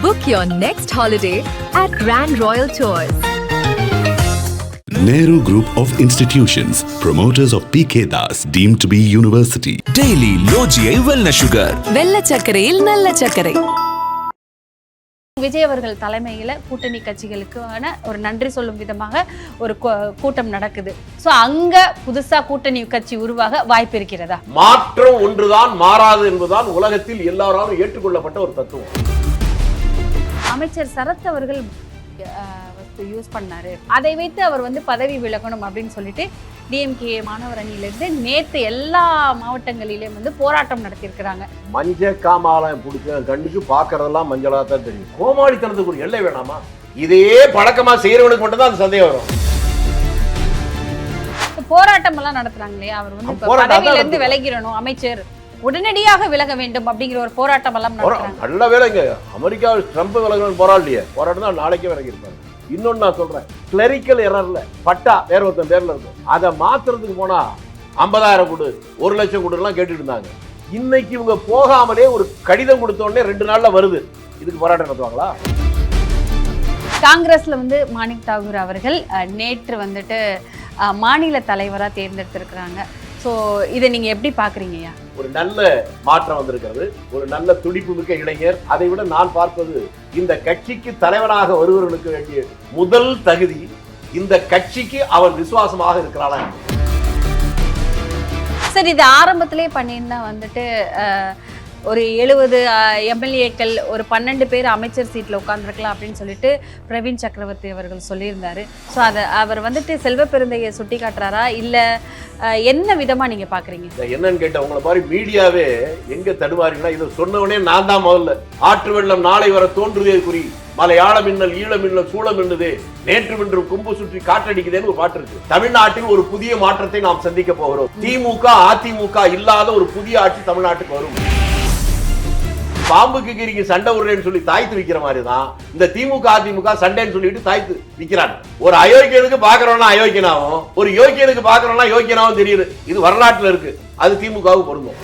Book your next holiday at Grand Royal Tours. Nehru Group of Institutions, promoters of PK Das, deemed to be university. Daily Logie Wellness Sugar. வெள்ள சர்க்கரையில் நல்ல சர்க்கரை. விஜய் அவர்கள் தலைமையில் கூட்டணி கட்சிகளுக்கான ஒரு நன்றி சொல்லும் விதமாக ஒரு கூட்டம் நடக்குது. ஸோ அங்க புதுசா கூட்டணி கட்சி உருவாக வாய்ப்பு இருக்கிறதா? மாற்றம் ஒன்றுதான் மாறாது என்பதுதான் உலகத்தில் எல்லாராலும் ஏற்றுக்கொள்ளப்பட்ட ஒரு தத்துவம். அமைச்சர் சரத் அவர்கள் யூஸ் பண்ணாரு, அதை வைத்து அவர் பதவி விலகணும் அப்படின்னு சொல்லிட்டு டிஎம்கே மாணவர் அணியிலிருந்து நேத்து எல்லா மாவட்டங்களிலேயும் போராட்டம் நடத்தியிருக்கிறாங்க. மஞ்ச காமாலம் பிடிச்ச கண்ணுக்கு பாக்குறதெல்லாம் மஞ்சளா தான் தெரியும். கோமாளித்தனத்துக்கு ஒரு எல்லை வேணாமா? இதே பழக்கமா செய்யறவனுக்கு மட்டும் தான் அந்த சந்தேகம் வரும். போராட்டம் எல்லாம் நடத்துறாங்க இல்லையா, அவர் பதவியில இருந்து விலகிடணும், அமைச்சர் உடனடியாக விலக வேண்டும் அப்படிங்கிற ஒரு போராட்டம் எல்லாம் நடத்துறாங்க. நல்ல வேலைங்க, அமெரிக்காவில் ட்ரம்ப் விலகணும் போராடலையே, போராட்டம் தான் நாளைக்கே விலகி இருப்பாங்க. இன்னொன்னு நான் சொல்றேன், கிளரிக்கல் எரர்ல பட்டா வேற ஒருத்தன் பேர்ல இருக்கும், அதை மாத்துறதுக்கு போனா 50,000 கொடு 1 லட்சம் கொடுலாம் கேட்டுட்டு இருந்தாங்க. இன்னைக்கு இவங்க போகாமலே ஒரு கடிதம் கொடுத்த உடனே 2 நாள்ல வருது. இதுக்கு போராட்டம் நடத்துவாங்களா? காங்கிரஸ்ல மாணிக் தாகூர் அவர்கள் நேற்று மாநில தலைவரா தேர்ந்தெடுத்திருக்கிறாங்க. ஸோ இதை நீங்க எப்படி பாக்குறீங்கய்யா? ஒரு நல்ல மாற்றம் வந்திருக்கிறது, ஒரு நல்ல துடிப்பு மிக்க இளைஞர். அதை விட நான் பார்ப்பது, இந்த கட்சிக்கு தலைவராக வருவர்களுக்கு வேண்டிய முதல் தகுதி இந்த கட்சிக்கு அவர் விசுவாசமாக இருக்கிறாரா. சரி, இது ஆரம்பத்திலே பண்ணியிருந்தா ஒரு 70 எம்எல்ஏக்கள் ஒரு 12 பேர் அமைச்சர் சீட்டில் உட்காந்துருக்கலாம் அப்படின்னு சொல்லிட்டு பிரவீன் சக்கரவர்த்தி அவர்கள் சொல்லியிருந்தாரு. ஸோ அதை அவர் செல்வ பெருந்தையை சுட்டி காட்டுறாரா, இல்லை என்ன விதமா நீங்க பாக்குறீங்க? என்னன்னு கேட்ட உங்களை மாதிரி மீடியாவே எங்க தடுமாறினா, இதை சொன்னவனே நான் தான் முதல்ல. ஆற்று வெள்ளம் நாளை வர தோன்றுதே குறி, மலையாள மின்னல் ஈழ மின்னல் சூழ மின்னுதே, நேற்று வென்று கும்பு சுற்றி காற்றடிக்குதேன்னு ஒரு பாட்டு இருக்கு. தமிழ்நாட்டில் ஒரு புதிய மாற்றத்தை நாம் சந்திக்க போகிறோம். திமுக அதிமுக இல்லாத ஒரு புதிய ஆட்சி தமிழ்நாட்டுக்கு வரும். பாம்புக்கு கிரிக்கு சண்டை விடுறேன்னு சொல்லி தாய்த்து விக்கிற மாதிரி தான் இந்த திமுக அதிமுக சண்டைன்னு சொல்லிட்டு தாய்த்து விக்கிறாங்க. ஒரு அயோக்கியனுக்கு பாக்குறோம்னா அயோக்கியனாவும், ஒரு யோக்கியனுக்கு பாக்குறோம்னா யோக்கியனாவும் தெரியுது. இது வரலாற்றுல இருக்கு, அது திமுகவுக்கு பொருந்தும்.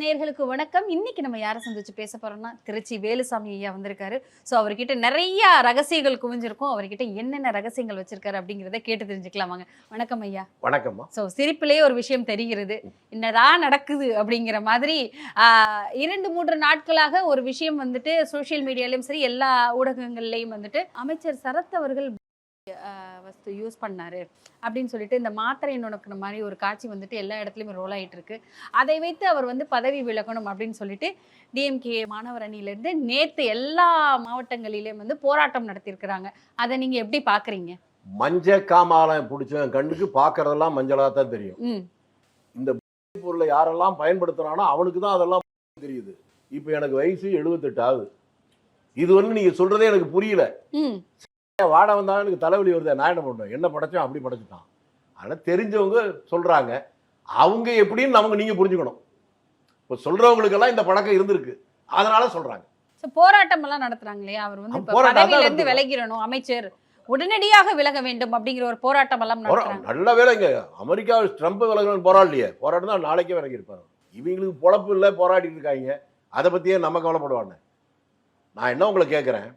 நேயர்களுக்கு வணக்கம். இன்னைக்கு நம்ம யாரை சந்திச்சு பேச போறோம்னா, திருச்சி வேலுசாமி ஐயா வந்திருக்காரு. ஸோ அவர்கிட்ட நிறைய ரகசியங்கள் குவிஞ்சிருக்கும். அவர்கிட்ட என்னென்ன ரகசியங்கள் வச்சிருக்காரு அப்படிங்கிறத கேட்டு தெரிஞ்சுக்கலாம் வாங்க. வணக்கம் ஐயா. வணக்கம்மா. ஸோ சிரிப்பிலேயே ஒரு விஷயம் தெரிகிறது, என்னதான் நடக்குது அப்படிங்கிற மாதிரி. 2-3 நாட்களாக ஒரு விஷயம் சோசியல் மீடியாலையும் சரி எல்லா ஊடகங்கள்லையும் அமைச்சர் சரத் அவர்கள் யூஸ் பண்ணாரு அப்படின்னு சொல்லிட்டு இந்த மாத்திரை நுணுக்கிற மாதிரி ஒரு காட்சி எல்லா இடத்துலையும் ரோல் ஆகிட்டு இருக்கு. அதை வைத்து அவர் பதவி விலகணும் அப்படின்னு சொல்லிட்டு டிஎம்கே மாணவர் அணியிலிருந்து நேத்து எல்லா மாவட்டங்களிலேயும் போராட்டம் நடத்தியிருக்கிறாங்க. அதை நீங்க எப்படி பாக்குறீங்க? மஞ்ச காமாலம் பிடிச்ச கண்ணுக்கு பாக்குறதெல்லாம் மஞ்சளா தான் தெரியும். இந்த பொருளை யாரெல்லாம் பயன்படுத்துறானோ அவனுக்கு தான் அதெல்லாம் தெரியுது. இப்ப எனக்கு வயசு 78 ஆகுது. இது நீங்க சொல்றதே எனக்கு புரியல. வாட வந்தாலும் எனக்கு தலைவலி வருது, நான் என்ன பண்றேன், என்ன படைச்சோம் அப்படி படைச்சுட்டான். ஆனா தெரிஞ்சவங்க சொல்றாங்க, அவங்க எப்படின்னு நமக்கு நீங்க புரிஞ்சுக்கணும். இப்போ சொல்றவங்களுக்கெல்லாம் இந்த பழக்கம் இருந்திருக்கு, அதனால சொல்றாங்க. போராட்டம் எல்லாம் நடத்துறாங்க இல்லையா, அவர் பதவியில இருந்து விலகிடணும், அமைச்சர் உடனடியாக விலக வேண்டும் அப்படிங்கிற ஒரு போராட்டம் எல்லாம் நடத்துறாங்க. நல்ல வேலைங்க, அமெரிக்காவில் ட்ரம்ப் விலகணும் போராடலையே, போராட்டம் தான் நாளைக்கே விலகி இருப்பாங்க. இவங்களுக்கு பொழப்பு இல்லை, போராடிட்டு இருக்காங்க. அதை பத்தியே நம்ம கவலைப்படுவாங்க. நான் என்ன உங்களை கேட்கிறேன்,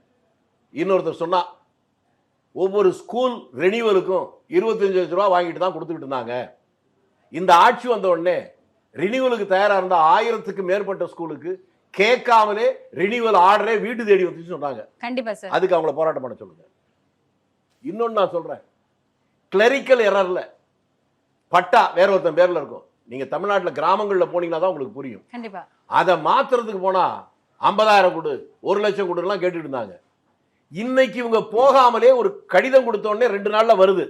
இன்னொருத்தர் சொன்னா ஒவ்வொரு ஸ்கூல் ரெனியூவலுக்கும் 25 லட்ச ரூபா வாங்கிட்டு தான் கொடுத்துக்கிட்டு இருந்தாங்க. இந்த ஆட்சி வந்த உடனே ரினியூவலுக்கு தயாரா இருந்த 1000க்கு மேற்பட்ட ஸ்கூலுக்கு கேட்காமலே ரினியூவல் ஆர்டரே வீட்டு தேடி வந்து சொன்னாங்க. கண்டிப்பா சார், அதுக்கு அவங்கள போராட்டம் பண்ண சொல்லுங்க. இன்னொன்னு நான் சொல்றேன், கிளரிக்கல் எரர்ல பட்டா வேற ஒருத்தன் பேர்ல இருக்கும். நீங்க தமிழ்நாட்டில் கிராமங்கள்ல போனீங்கன்னா தான் உங்களுக்கு புரியும். கண்டிப்பா அதை மாத்துறதுக்கு போனா 50,000 கொடு 1 லட்சம் கொடுலாம் கேட்டுட்டு இருந்தாங்க. இன்னைக்கு இவங்க போகாமலே ஒரு கடிதம் கொடுத்த உடனே 2 நாள்ல வருது.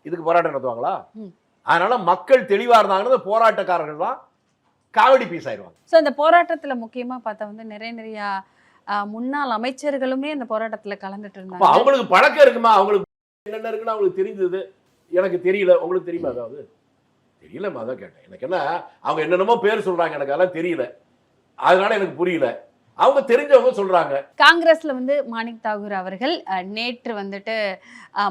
இதுக்கு போராட்டம் நடத்துவாங்களா? அதனால மக்கள் தெளிவா இருந்தாங்கன்னா போராட்டக்காரர்கள் தான் காமெடி பீஸ் ஆயிடுவாங்க. ஸோ இந்த போராட்டத்துல முக்கியமா பார்த்தா நிறைய முன்னாள் அமைச்சர்களுமே அந்த போராட்டத்துல கலந்துட்டு இருந்தாங்க. அவங்களுக்கு பழக்கம் இருக்குமா? அவங்களுக்கு என்னென்ன இருக்குன்னு அவங்களுக்கு தெரிஞ்சது, எனக்கு தெரியல. உங்களுக்கு தெரியுமா? அதாவது தெரியலமா தான் கேட்டேன். எனக்கு என்ன, அவங்க என்னென்னமோ பேர் சொல்றாங்க, எனக்கு அதெல்லாம் தெரியல, அதனால எனக்கு புரியல. அவங்க தெரிஞ்சவங்க சொல்றாங்க. காங்கிரஸ்ல மாணிக் தாகூர் அவர்கள் நேற்று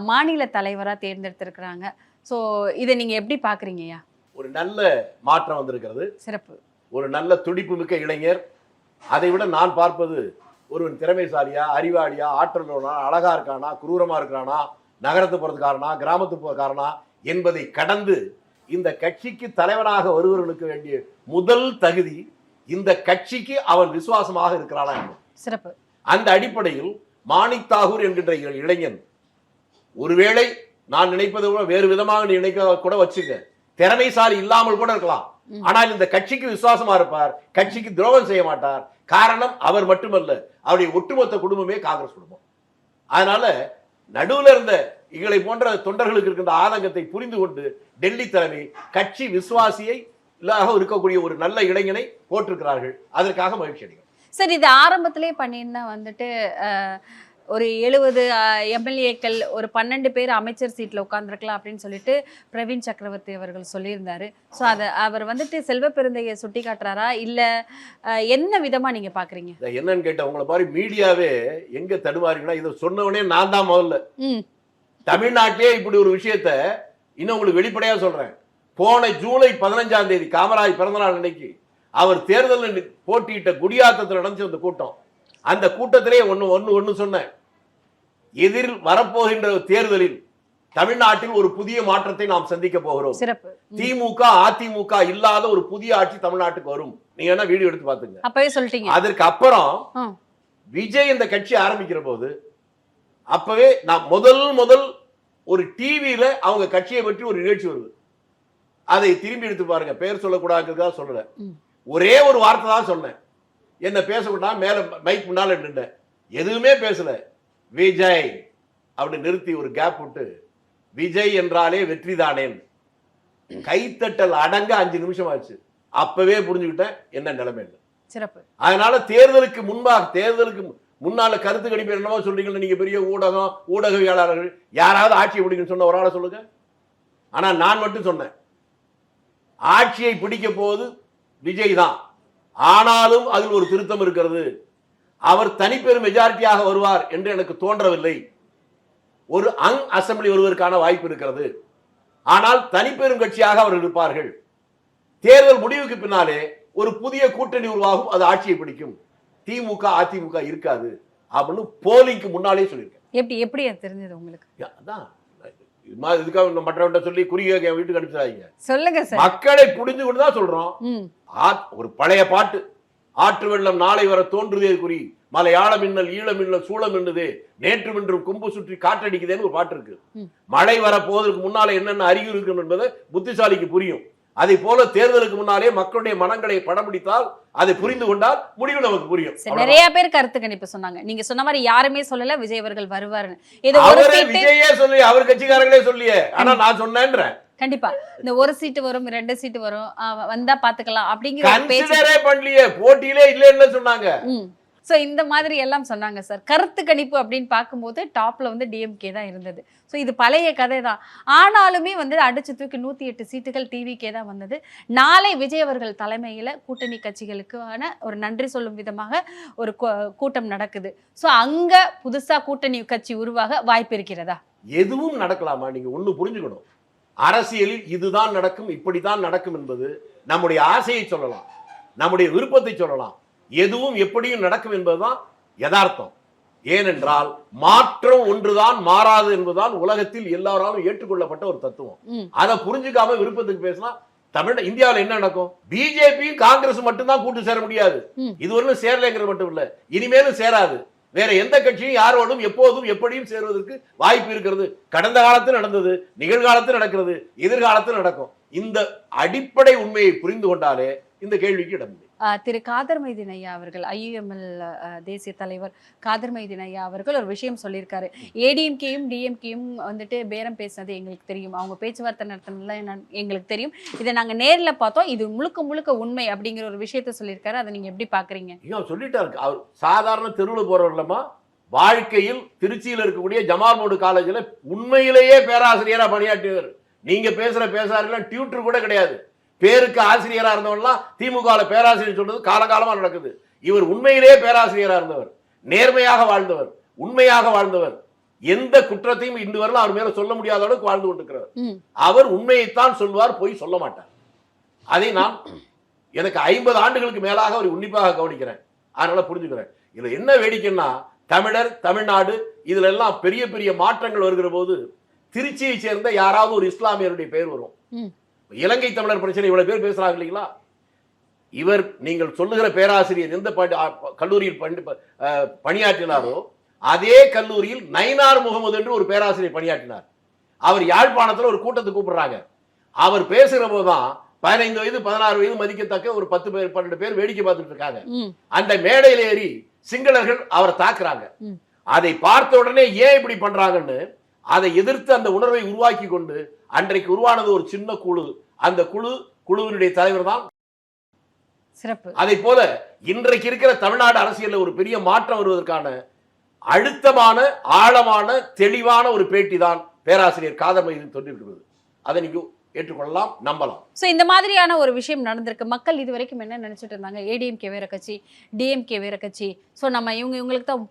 மாநில தலைவரா தேர்ந்தெடுத்திருக்கிறாங்க. ஸோ இதை நீங்க எப்படி பாக்குறீங்கய்யா? ஒரு நல்ல மாற்றம் வந்திருக்கிறது, சிறப்பு. ஒரு நல்ல துடிப்பு மிக்க இளைஞர். அதை விட நான் பார்ப்பது ஒருவன் திறமைசாலியா, அறிவாளியா, ஆற்றலோனா, அழகா இருக்கானா, குரூரமா இருக்கிறானா, நகரத்து போறதுக்காரனா, கிராமத்து போறதுக்காரனா என்பதை கடந்து இந்த கட்சிக்கு தலைவனாக வருவர்களுக்கு வேண்டிய முதல் தகுதி இந்த கட்சிக்கு அவன் விசுவாசமாக இருக்கிறானா. சிறப்பு. அந்த அடிப்படையில் மாணிக் தாகூர் என்கின்ற இளைஞன், ஒருவேளை நான் நினைப்பதை விட வேறு விதமாக நீ நினைக்க கூட வச்சுக்க, திறமைசாலி இல்லாமல் கூட இருக்கலாம், ஆனால் இந்த கட்சிக்கு விசுவாசமா இருப்பார், கட்சிக்கு துரோகம் செய்ய மாட்டார். காரணம் அவர் மட்டுமல்ல, அவருடைய ஒட்டுமொத்த குடும்பமே காங்கிரஸ் குடும்பம். அதனால நடுவில் இருந்த இகளை போன்ற தொண்டர்களுக்கு இருக்கின்ற ஆதங்கத்தை புரிந்து கொண்டு டெல்லி தலைமை கட்சி விசுவாசியை இருக்கக்கூடிய ஒரு நல்ல இளைஞனை போட்டிருக்கிறார்கள். அதற்காக மகிழ்ச்சி அடைகிறோம். சார், இது ஆரம்பத்திலே பண்ணியிருந்தா வந்துட்டு ஒரு 70 எம்எல்ஏக்கள், ஒரு 12 பேர் அமைச்சர் சீட்டில் உட்காந்துருக்கலாம் அப்படின்னு சொல்லிட்டு பிரவீன் சக்கரவர்த்தி அவர்கள் சொல்லியிருந்தாரு. ஸோ அதை அவர் வந்துட்டு செல்வ பெருந்தையை சுட்டி காட்டுறாரா, இல்லை என்ன விதமாக நீங்கள் பார்க்குறீங்க? என்னன்னு கேட்ட உங்களை மாதிரி மீடியாவே எங்கே தடுமாறிங்கன்னா, இதை சொன்னவனே நான் தான் முதல்ல. தமிழ்நாட்டிலே இப்படி ஒரு விஷயத்த இன்னும் உங்களுக்கு வெளிப்படையாக சொல்கிறேன். போன ஜூலை 15ஆம் தேதி காமராஜ் பிறந்தநாள் அன்னைக்கு அவர் தேர்தலில் போட்டியிட்ட குடியாத்தத்தில் நடந்துச்சு அந்த கூட்டம். அந்த கூட்டத்திலே ஒன்னு சொன்னேன், எதிர் வரப்போகின்ற தேர்தலில் தமிழ்நாட்டில் ஒரு புதிய மாற்றத்தை நாம் சந்திக்க போகிறோம். திமுக அதிமுக இல்லாத ஒரு புதிய ஆட்சி தமிழ்நாட்டுக்கு வரும். நீங்க என்ன வீடியோ எடுத்து பாத்துங்க. அப்பவே சொல்லிட்டீங்க. அதற்கு அப்புறம் விஜய் இந்த கட்சி ஆரம்பிக்கிற போது அப்பவே நான் முதல் ஒரு டிவியில அவங்க கட்சியை பற்றி ஒரு நிகழ்ச்சி வருது. அதை திரும்பி எடுத்து பாருங்க. பெயர் சொல்லக்கூடாதுக்காக சொல்லல, ஒரே ஒரு வார்த்தை தான் சொன்னேன். என்ன பேசக்கூடா, மேல மைக் முன்னால நின்றேன், எதுவுமே பேசல. விஜய் அப்படி நிறுத்தி ஒரு கேப் விட்டு, விஜய் என்றாலே வெற்றி தானேன். கைத்தட்டல் அடங்க 5 நிமிஷம் ஆச்சு. அப்பவே புரிஞ்சுக்கிட்டேன் என்ன நிலைமை. சிறப்பு. அதனால தேர்தலுக்கு முன்னால கருத்து கணிப்பு என்னவோ சொல்றீங்க நீங்க, பெரிய ஊடகவியலாளர்கள் யாராவது ஆட்சியை பிடிக்கணும்னு சொன்ன ஒரு ஆளை சொல்லுங்க. ஆனா நான் மட்டும் சொன்னேன், ஆட்சியை பிடிக்க போது விஜய் தான். ஆனாலும் அதில் ஒரு திருத்தம் இருக்கிறது. அவர் தனிப்பெரும் மெஜாரிட்டியாக வருவார் என்று எனக்கு தோன்றவில்லை. ஒரு அசெம்பிளி வருவதற்கான வாய்ப்பு இருக்கிறது. ஆனால் தனிப்பெரும் கட்சியாக அவர் இருப்பார்கள். தேர்தல் முடிவுக்கு பின்னாலே ஒரு புதிய கூட்டணி உருவாகும், அது ஆட்சியை பிடிக்கும். திமுக அதிமுக இருக்காது அப்படின்னு போலிங்க்கு முன்னாலே சொல்லியிருக்கேன். எப்படி தெரிஞ்சது உங்களுக்கு? அதான் இதுக்காக மற்றவங்க சொல்லி குறுகிய வீட்டுக்கு அனுப்பிச்சாங்க. சொல்லுங்க சார். மக்களை புரிஞ்சு கொண்டுதான் சொல்றோம். ஒரு பழைய பாட்டு, ஆற்று வெள்ளம் நாளை வர தோன்றுதே குறி, மலையாள மின்னல் ஈழ மின்னல் சூளம் என்னது, நேற்று மின்றும் கொம்பு சுற்றி காற்றடிக்குதேன்னு ஒரு பாட்டு இருக்கு. மழை வர போவதற்கு முன்னாலே என்னென்ன அறிகுறி இருக்கும் என்பது புத்திசாலிக்கு புரியும். அதை போல தேர்தலுக்கு முன்னாலே மக்களுடைய மனங்களை படம் பிடித்தால், அதை புரிந்து கொண்டால் முடிவு நமக்கு புரியும். நிறைய பேர் கருத்து கணிப்பு சொன்னாங்க. நீங்க சொன்ன மாதிரி யாருமே சொல்லல விஜய் அவர்கள் வருவாருன்னு. விஜயே சொல்லி, அவர் கட்சிக்காரங்களே சொல்லியே. ஆனா நான் சொன்னேன்றேன். கண்டிப்பா இந்த 1 சீட்டு வரும், 2 சீட்டு வரும், வந்தா பாத்துக்கலாம் அப்படிங்கிற பேச்சே பண்ணலையே. போட்டியிலே இல்லைன்னு சொன்னாங்க. ஸோ இந்த மாதிரி எல்லாம் சொன்னாங்க சார். கருத்து கணிப்பு அப்படின்னு பார்க்கும்போது டாப்ல வந்து டிஎம்கே தான் இருந்தது. ஸோ இது பழைய கதை தான். ஆனாலுமே வந்து அடிச்சு தூக்கி 108 சீட்டுகள் டிவிக்கே தான் வந்தது. நாளை விஜய் அவர்கள் தலைமையில் கூட்டணி கட்சிகளுக்கான ஒரு நன்றி சொல்லும் விதமாக ஒரு கூட்டம் நடக்குது. ஸோ அங்க புதுசா கூட்டணி கட்சி உருவாக வாய்ப்பு இருக்கிறதா? எதுவும் நடக்கலாமா? நீங்க ஒண்ணு புரிஞ்சுக்கணும், அரசியலில் இதுதான் நடக்கும், இப்படித்தான் நடக்கும் என்பது நம்முடைய ஆசையை சொல்லலாம், நம்முடைய விருப்பத்தை சொல்லலாம். எதுவும் எப்படியும் நடக்கும் என்பதுதான் யதார்த்தம். ஏனென்றால் மாற்றம் ஒன்றுதான் மாறாது என்பதுதான் உலகத்தில் எல்லாராலும் ஏற்றுக்கொள்ளப்பட்ட ஒரு தத்துவம். அதை புரிஞ்சுக்காம விருப்பத்துக்கு பேசினா இந்தியாவில் என்ன நடக்கும்? பிஜேபியும் காங்கிரஸ் மட்டும்தான் கூட்டு சேர முடியாது. இதுவரையும் சேரலைங்கிறது மட்டும் இல்ல, இனிமேலும் சேராது. வேற எந்த கட்சியும் யாரோடும் எப்போதும் எப்படியும் சேருவதற்கு வாய்ப்பு இருக்கிறது. கடந்த காலத்தில் நடந்தது, நிகழ்காலத்தில் நடக்கிறது, எதிர்காலத்தில் நடக்கும். இந்த அடிப்படை உண்மையை புரிந்து கொண்டாலே இந்த கேள்விக்கு இடமில்லை. திரு காதர் மைதீன் ஐயா அவர்கள், ஐயுஎம்எல் தேசிய தலைவர் காதர் மைதீன் ஐயா அவர்கள் ஒரு விஷயம் சொல்லியிருக்காரு. ஏடிஎம்கேயும் டிஎம்கேயும் வந்துட்டு பேரம் பேசினது எங்களுக்கு தெரியும், அவங்க பேச்சுவார்த்தை நடத்தினதுல எங்களுக்கு தெரியும், இதை நாங்க நேர்ல பார்த்தோம், இது முழுக்க உண்மை அப்படிங்கிற ஒரு விஷயத்த சொல்லியிருக்காரு. அதை நீங்க எப்படி பாக்குறீங்க? சொல்லிட்டாரு. அவர் சாதாரண தெருவில் போறவர்களமா, வாழ்க்கையில் திருச்சியில் இருக்கக்கூடிய ஜமால் மோடு காலேஜில் உண்மையிலேயே பேராசிரியரா பணியாற்றியவர். நீங்க பேசாரெல்லாம் டியூட்டர் கூட கிடையாது, பேருக்கு ஆசிரியரா இருந்தவன்லாம் திமுக பேராசிரியர் சொல்றது காலகாலமா நடக்குது. இவர் உண்மையிலேயே பேராசிரியரா இருந்தவர், நேர்மையாக வாழ்ந்தவர், உண்மையாக வாழ்ந்தவர், எந்த குற்றத்தையும் இன்று வரலாம் அவர் மேல சொல்ல முடியாத அளவுக்கு வாழ்ந்து கொண்டிருக்கிறார். அவர் உண்மையைத்தான் சொல்வார், போய் சொல்ல மாட்டார். அதை நான் எனக்கு 50 ஆண்டுகளுக்கு மேலாக அவர் உன்னிப்பாக கவனிக்கிறேன், அதனால புரிஞ்சுக்கிறேன். இதுல என்ன வேடிக்கைன்னா, தமிழர், தமிழ்நாடு இதுல எல்லாம் பெரிய பெரிய மாற்றங்கள் வருகிற போது திருச்சியை சேர்ந்த யாராவது ஒரு இஸ்லாமியருடைய பெயர் வரும். இலங்கை தமிழர் பிரச்சனை இவ்வளவு பேர் பேசுறாங்க இல்லைங்களா? இவர் நீங்கள் சொல்லுகிற பேராசிரியர் எந்த கல்லூரியில் பணியாற்றினாரோ அதே கல்லூரியில் நயினார் முகமது என்று ஒரு பேராசிரியர் பணியாற்றினார். அவர் யாழ்ப்பாணத்தில் ஒரு கூட்டத்தை கூப்பிடுறாங்க. அவர் பேசுகிற போதுதான் 15 வயது 16 வயது மதிக்கத்தக்க ஒரு 10 பேர் 12 பேர் வேடிக்கை பார்த்துட்டு இருக்காங்க. அந்த மேடையில் ஏறி சிங்களர்கள் அவரை தாக்குறாங்க. அதை பார்த்த உடனே ஏன் இப்படி பண்றாங்கன்னு அதை எதிர்த்து அந்த உணர்வை உருவாக்கி கொண்டு அன்றைக்கு உருவானது ஒரு சின்ன குழு. அந்த குழுவினுடைய தலைவர் தான் சிறப்பு. அதை போல இன்றைக்கு இருக்கிற தமிழ்நாடு அரசியலில் ஒரு பெரிய மாற்றம் வருவதற்கான அழுத்தமான ஆழமான தெளிவான ஒரு பேட்டி தான் பேராசிரியர் காதர் மைதீன் சொல்லியிருக்கிறது. அதை நீங்க ஏற்றுக்கொள்ளலாம், நம்பலாம். ஸோ இந்த மாதிரியான ஒரு விஷயம் நடந்திருக்கு. மக்கள் இது வரைக்கும் என்ன நினைச்சிட்டு இருந்தாங்க, ஏடிஎம்கே வேற கட்சி, டிஎம்கே வேற கட்சி, ஸோ நம்ம இவங்களுக்கு தான்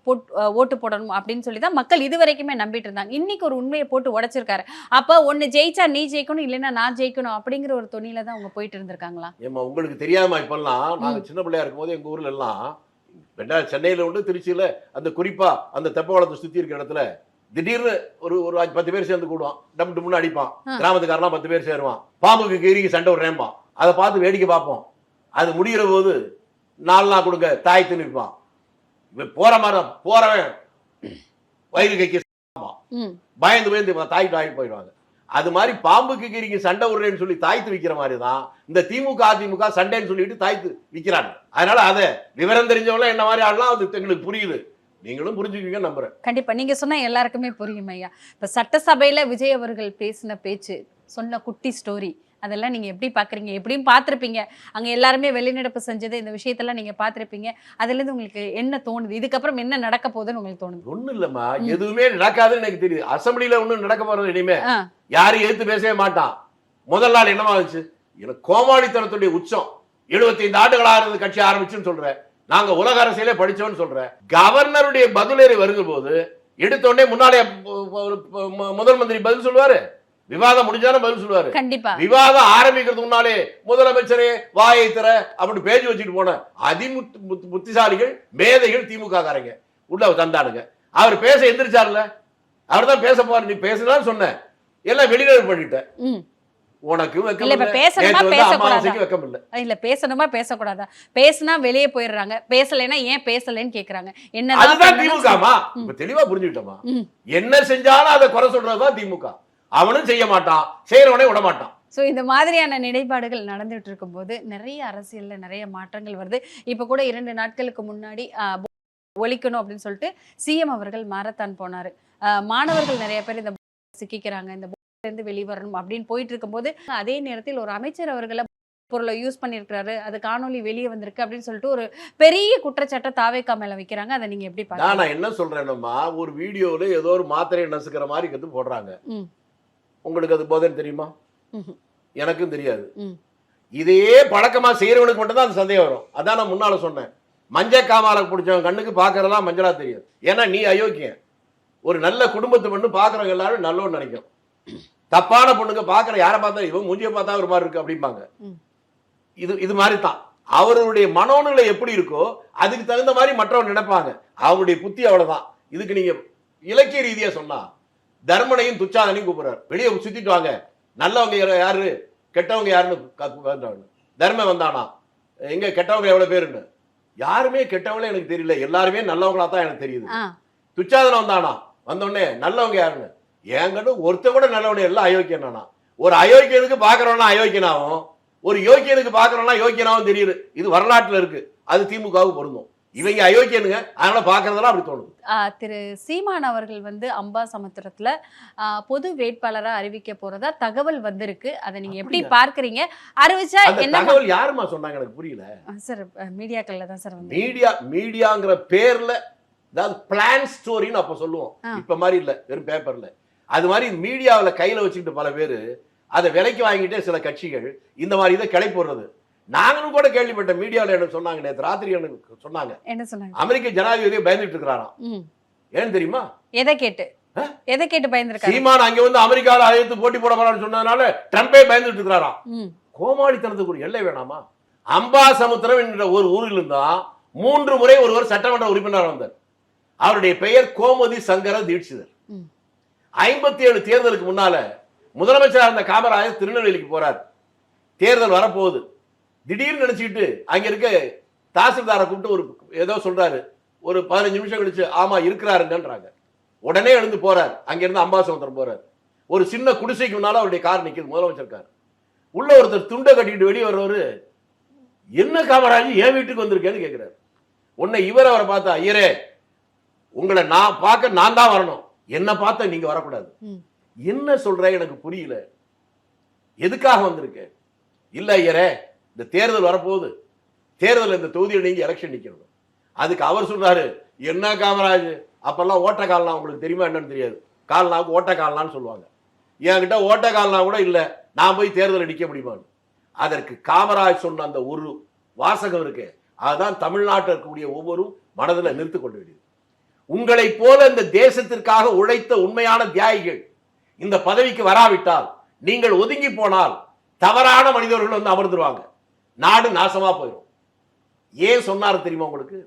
ஓட்டு போடணும் அப்படின்னு சொல்லி தான் மக்கள் இது வரைக்குமே நம்பிட்டு இருந்தாங்க. இன்னைக்கு ஒரு உண்மையை போட்டு உடைச்சிருக்காரு. அப்போ ஒன்னு ஜெயிச்சா நீ ஜெயிக்கணும், இல்லைன்னா நான் ஜெயிக்கணும் அப்படிங்கிற ஒரு தொனியில தான் அவங்க போயிட்டு இருந்திருக்காங்களா? ஏமா உங்களுக்கு தெரியாம இப்பெல்லாம் நாங்க சின்ன பிள்ளையா இருக்கும் போது எங்க ஊர்ல எல்லாம் சென்னையில உண்டு, திருச்சியில அந்த குறிப்பா அந்த தெப்பவளத்தை சுத்தி இருக்கிற இடத்துல திடீர்னு ஒரு 10 பேர் சேர்ந்து கூடுவான், டம் டும்னு அடிப்பான். கிராமத்துக்காரெல்லாம் 10 பேர் சேருவான், பாம்புக்கு கீரிக்கு சண்டை விடுறேன்பான். அதை பார்த்து வேடிக்கை பார்ப்போம். அது முடிகிற போது 4 நாள் கொடுங்க தாய் நிற்பான். போறவன் வயிறு கைக்கு பயந்து தாய் போயிடுவாங்க. அது மாதிரி பாம்புக்கு கீரிக்கு சண்டை விடுறேன்னு சொல்லி தாய்த்து விற்கிற மாதிரி தான் இந்த திமுக அதிமுக சண்டைன்னு சொல்லிட்டு தாய்த்து விற்கிறாங்க. அதனால அதை விவரம் தெரிஞ்சவங்க என்ன மாதிரி ஆடலாம், அது எங்களுக்கு புரியுது, நீங்களும் புரிஞ்சுக்குவீங்க நம்புறேன். கண்டிப்பா நீங்க சொன்ன எல்லாருக்குமே புரியும் ஐயா. இப்ப சட்டசபையில விஜய் அவர்கள் பேசின பேச்சு, சொன்ன குட்டி ஸ்டோரி, அதெல்லாம் நீங்க எப்படி பாக்குறீங்க? எப்படியும் பார்த்திருப்பீங்க, அங்க எல்லாருமே வெளிநடப்பு செஞ்சது, இந்த விஷயத்தெல்லாம் நீங்க பார்த்திருப்பீங்க. அதுல இருந்து உங்களுக்கு என்ன தோணுது? இதுக்கப்புறம் என்ன நடக்க போகுதுன்னு உங்களுக்கு தோணுது? ஒண்ணும் இல்லம்மா, எதுவுமே நடக்காதுன்னு எனக்கு தெரியுது. அசம்பிளில ஒண்ணும் நடக்க போறது இனிமே யாரும் எதிர்த்து பேசவே மாட்டான். முதல் நாள் என்னமா இருந்துச்சு, எனக்கு கோமாளித்தனத்துடைய உச்சம். 75 ஆண்டுகளாக இருந்த கட்சி ஆரம்பிச்சுன்னு சொல்றேன். நாங்க உலக அரசியலே படிச்சோம்னு சொல்றேன். கவர்னருடைய பதிலேறி வருகிற போது எடுத்தோடனே முன்னாலே முதல் மந்திரி பதில் சொல்லுவாரு, விவாதம் முடிஞ்சாலும் பதில் சொல்லுவாரு. கண்டிப்பா விவாதம் ஆரம்பிக்கிறதுக்கு முன்னாலே முதலமைச்சரே வாயை திற அப்படி பேஜ் வச்சுட்டு போன புத்திசாலிகள் மேதைகள் திமுக காரங்க உள்ள தந்தானுங்க. அவர் பேச எந்திரிச்சாருல, அவர் தான் பேச போறாரு. நீ பேசுதான் சொன்ன, எல்லாம் வெளிநடப்பு பண்ணிட்ட. உனக்கு பேசணுமா பேசக்கூடாதா? பேசினா வெளியே போயிடுறாங்க, பேசலைன்னா ஏன் பேசலன்னு கேக்குறாங்க. தெளிவா புரிஞ்சுக்கிட்டோமா? என்ன செஞ்சாலும் அதை குறை சொல்றதுதான் திமுக. அவனும் செய்ய மாட்டான், செய்யறவனே விட மாட்டான். ஸோ இந்த மாதிரியான நிலைப்பாடுகள் நடந்துட்டு இருக்கும் போது நிறைய அரசியல்ல நிறைய மாற்றங்கள் வருது. இப்ப கூட 2 நாட்களுக்கு முன்னாடி ஒழிக்கணும் அப்படின்னு சொல்லிட்டு சிஎம் அவர்கள் மாரத்தான் போனாரு. மாணவர்கள் நிறைய பேர் இந்த சிக்கிக்கிறாங்க, இந்த இருந்து வெளிவரணும் அப்படின்னு போயிட்டு இருக்கும்போது அதே நேரத்தில் ஒரு அமைச்சர் அவர்களை பொருளை யூஸ் பண்ணியிருக்கிறாரு, அது காணொலி வெளியே வந்திருக்கு அப்படின்னு சொல்லிட்டு ஒரு பெரிய குற்றச்சாட்டை தாவேக்கா மேல வைக்கிறாங்க. அதை நீங்க எப்படி பாருங்க? நான் என்ன சொல்றேன்னா, ஒரு வீடியோல ஏதோ ஒரு மாத்திரையை நசுக்கிற மாதிரி கத்து போடுறாங்க. உங்களுக்கு அது போதன்னு தெரியுமா? எனக்கும் தெரியாது. இதையே பழக்கமா செய்யறவனுக்கு மட்டும் தான் அந்த சந்தேகம் வரும். அதான் நான் முன்னால சொன்னேன், மஞ்ச காமால பிடிச்சவன் கண்ணுக்கு பாக்குறதெல்லாம் மஞ்சளா தெரியும். ஏன்னா நீ அயோக்கியன். ஒரு நல்ல குடும்பத்து பொண்ணு பாக்குறவங்க எல்லாரும் நல்லவன்னு நினைக்கும். தப்பான பொண்ணுங்க பாக்குற யாரை பார்த்தா இவன் மூஞ்சிய பார்த்தா ஒரு மாதிரி இருக்கு அப்படிம்பாங்க. இது மாதிரி தான் அவருடைய மனோநிலை எப்படி இருக்கோ அதுக்கு தகுந்த மாதிரி மற்றவங்க நினைப்பாங்க. அவருடைய புத்தி அவ்வளவுதான். இதுக்கு நீங்க இலக்கிய ரீதியா சொன்னா தர்மனையும் துச்சாதனையும் கூப்பிடுறாரு, வெளியே சுத்திட்டு வாங்க, நல்லவங்க யாரு கெட்டவங்க யாருன்னு. தர்மம் வந்தானா, எங்க கெட்டவங்க எவ்வளவு பேருன்னு? யாருமே கெட்டவங்களே எனக்கு தெரியல, எல்லாருமே நல்லவங்களா தான் எனக்கு தெரியுது. துச்சாதனம் வந்தானா, வந்தோடனே நல்லவங்க யாருன்னு ஏங்கன்னு ஒருத்த கூட நல்லவனே எல்லாம் அயோக்கியனா. ஒரு அயோக்கியனுக்கு பாக்குறவனா அயோக்கியனாவும், ஒரு யோக்கியனுக்கு பாக்குறவனா யோக்கியனாவும் தெரியுது. இது வரலாற்றுல இருக்கு. அது திமுகவுக்கு பொருந்தும். இவங்க அயோக்கியனுங்க, அதனால பாக்குறதெல்லாம் அப்படி தோணுது. திரு சீமான் அவர்கள் அம்பாசமுத்திரத்துல பொது வேட்பாளரா அறிவிக்க போறதா தகவல் வந்திருக்கு. அதை நீங்க எப்படி பார்க்கறீங்க? அறிவிச்சா என்ன தகவல் யாருமா சொன்னாங்க எனக்கு புரியல சார். மீடியாக்கள்ல தான் சார் வந்து மீடியாங்கிற பேர்ல அதாவது பிளான் ஸ்டோரின்னு அப்ப சொல்லுவோம். இப்ப மாதிரி இல்ல, வெறும் பேப்பர்ல. அது மாதிரி மீடியாவில் கையில வச்சுக்கிட்டு பல பேரு அதை விலைக்கு வாங்கிட்டே சில கட்சிகள் இந்த மாதிரி இதை கிளை போடுறது. நாங்களும் கூட கேள்விப்பட்ட மீடியாவில் என்ன சொன்னாங்க, நேற்று ராத்திரி எனக்கு சொன்னாங்க, என்ன சொன்னாங்க, அமெரிக்க ஜனாதிபதியை பயந்துட்டு இருக்கிறாராம். ஏன்னு தெரியுமா? எதை கேட்டு பயந்துருக்காரு? சீமான் அங்க வந்து அமெரிக்காவில் அழைத்து போட்டி போட போறான்னு சொன்னதுனால ட்ரம்பே பயந்துட்டு இருக்கிறாராம். கோமாளித்தனத்துக்கு ஒரு எல்லை வேணாமா? அம்பாசமுத்திரம் என்ற ஒரு ஊரில் தான் 3 முறை ஒருவர் சட்டமன்ற உறுப்பினர் வந்தார். அவருடைய பெயர் கோமதி சங்கர தீட்சிதர். 57 தேர்தலுக்கு முன்னால முதலமைச்சராக இருந்த காமராஜர் திருநெல்வேலிக்கு போறார். தேர்தல் வரப்போகுது. திடீர்னு நினைச்சுக்கிட்டு அங்க இருக்க தாசில்தாரை கூப்பிட்டு ஒரு ஏதோ சொல்றாரு. ஒரு 15 நிமிஷம் கழிச்சு ஆமா இருக்கிறாருங்கன்றாங்க. உடனே எழுந்து போறார். அங்கிருந்து அம்பாசமுத்திரம் போறார். ஒரு சின்ன குடிசைக்கு முன்னால அவருடைய கார் நிக்குது, முதலமைச்சர் கார். உள்ள ஒருத்தர் துண்டை கட்டிட்டு வெளியே வர்றவரு, என்ன காமராஜ் என் வீட்டுக்கு வந்திருக்கேன்னு கேட்கிறாரு. உன்னை இவர் அவரை பார்த்தா, ஐயரே உங்களை நான் பார்க்க நான் தான் வரணும், என்ன பார்த்த நீங்க வரக்கூடாது. என்ன சொல்ற எனக்கு புரியல, எதுக்காக வந்திருக்க? இல்ல ஐயரே இந்த தேர்தல் வரப்போகுது, தேர்தல் இந்த தொகுதியில் நீங்க எலெக்ஷன் நிக்கணும். அதுக்கு அவர் சொல்றாரு, என்ன காமராஜ் அப்பெல்லாம் ஓட்ட கால்னா உங்களுக்கு தெரியுமா என்னன்னு தெரியாது, கால்னாவுக்கு ஓட்ட கால்னான்னு சொல்லுவாங்க. என்கிட்ட ஓட்ட கால்னா கூட இல்லை, நான் போய் தேர்தலில் நிற்க முடியுமான்னு. அதற்கு காமராஜ் சொன்ன அந்த ஒரு வாசகம் இருக்கு, அதுதான் தமிழ்நாட்டில் இருக்கக்கூடிய ஒவ்வொரு மனதில் நிறுத்திக் கொள்ள வேண்டியது. உங்களை போல இந்த தேசத்திற்காக உழைத்த உண்மையான தியாகிகள் இந்த பதவிக்கு வராவிட்டால், நீங்கள் ஒதுங்கி போனால் தவறான மனிதர்கள் வந்து அமர்ந்துருவாங்க, நாடு நாசமா போயிடும். ஏன் சொன்னாரு தெரியுமா உங்களுக்கு?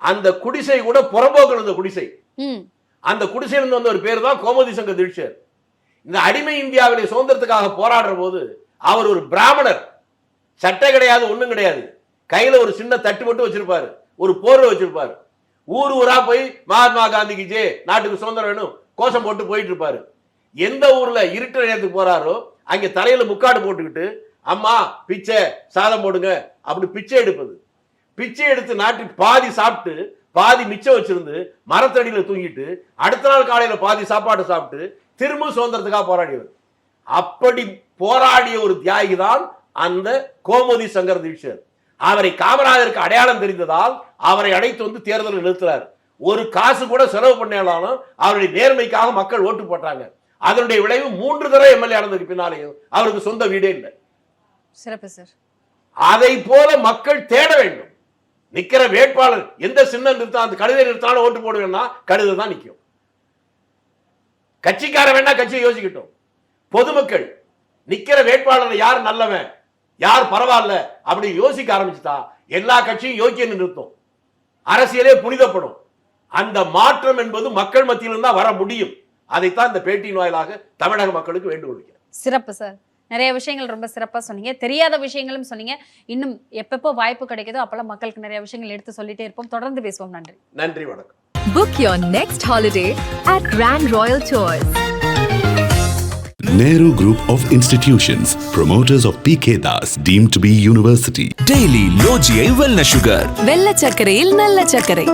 அந்த குடிசை கூட புறம்போக்கு இருந்த குடிசை. அந்த குடிசையிலிருந்து வந்த ஒரு பேர் தான் கோமதி சங்கர தீட்சிதர். இந்த அடிமை இந்தியாவிலே சுதந்திரத்துக்காக போராடுற போது அவர் ஒரு பிராமணர், சட்டை கிடையாது, ஒண்ணும் கிடையாது, கையில ஒரு சின்ன தட்டு மட்டும் வச்சிருப்பாரு, ஒரு போர்வை வச்சிருப்பாரு. ஊர் ஊரா போய் மகாத்மா காந்திக்கு ஜே, நாட்டுக்கு சுதந்திரம் வேணும் கோஷம் போட்டு போயிட்டு இருப்பாரு. எந்த ஊர்ல இருட்டு நேரத்துக்கு போறாரோ அங்க தலையில முக்காடு போட்டுக்கிட்டு, அம்மா பிச்சை சாதம் போடுங்க அப்படி பிச்சை எடுப்பது. பிச்சை எடுத்து நாட்டுக்கு பாதி சாப்பிட்டு பாதி மிச்சம் வச்சிருந்து மரத்தடியில தூங்கிட்டு அடுத்த நாள் காலையில பாதி சாப்பாடு சாப்பிட்டு திரும்ப சுதந்திரத்துக்காக போராடியவர். அப்படி போராடிய ஒரு தியாகி தான் அந்த கோமதி சங்கர தீட்சிதர். அவரை காமராஜருக்கு அடையாளம் தெரிந்ததால் அவரை அழைத்து வந்து தேர்தலில் நிறுத்துறார். ஒரு காசு கூட செலவு பண்ணாலும் அவருடைய நேர்மைக்காக மக்கள் ஓட்டு போட்டாங்க. அதனுடைய விளைவு 3 தடவை எம்எல்ஏ ஆனதுக்கு பின்னாலேயும் அவருக்கு சொந்த வீடே இல்லை. சிறப்பு சார். அதை போல மக்கள் தேட வேண்டும். நிக்கிற வேட்பாளர் எந்த சின்னம் நிறுத்தா, அந்த கழுதை நிறுத்தாலும் ஓட்டு போடுவேன்னா கழுதை தான் நிற்கும். கட்சிக்கார வேண்டாம், கட்சியை யோசிக்கட்டும். பொதுமக்கள் நிக்கிற வேட்பாளர் யார் நல்லவன் யார் பரவாயில்ல அப்படி யோசிக்க ஆரம்பிச்சுட்டா எல்லா கட்சியும் யோக்கியம் நிறுத்தும், அரசியலே புனிதப்படும். அந்த மாற்றம் என்பது மக்கள் மத்தியிலிருந்து தான் வர முடியும். அதைத்தான் இந்த பேட்டியின் வாயிலாக தமிழக மக்களுக்கு வேண்டுகோள் வைக்கிறேன். சிறப்பு சார். நிறைய விஷயங்கள் ரொம்ப சிறப்பாக சொன்னீங்க. தெரியாத விஷயங்களும் சொன்னீங்க. இன்னும் எப்பப்போ வாய்ப்பு கிடைக்குதோ அப்பெல்லாம் மக்களுக்கு நிறைய விஷயங்கள் எடுத்து சொல்லிட்டே இருப்போம். தொடர்ந்து பேசுவோம். நன்றி. நன்றி, வணக்கம். Book your next holiday at Grand Royal Tours. Nehru Group of Institutions, promoters of PK Das, deemed to be university. Daily Logie Wellness Sugar. வெள்ளை சர்க்கரையில் நல்ல சர்க்கரை.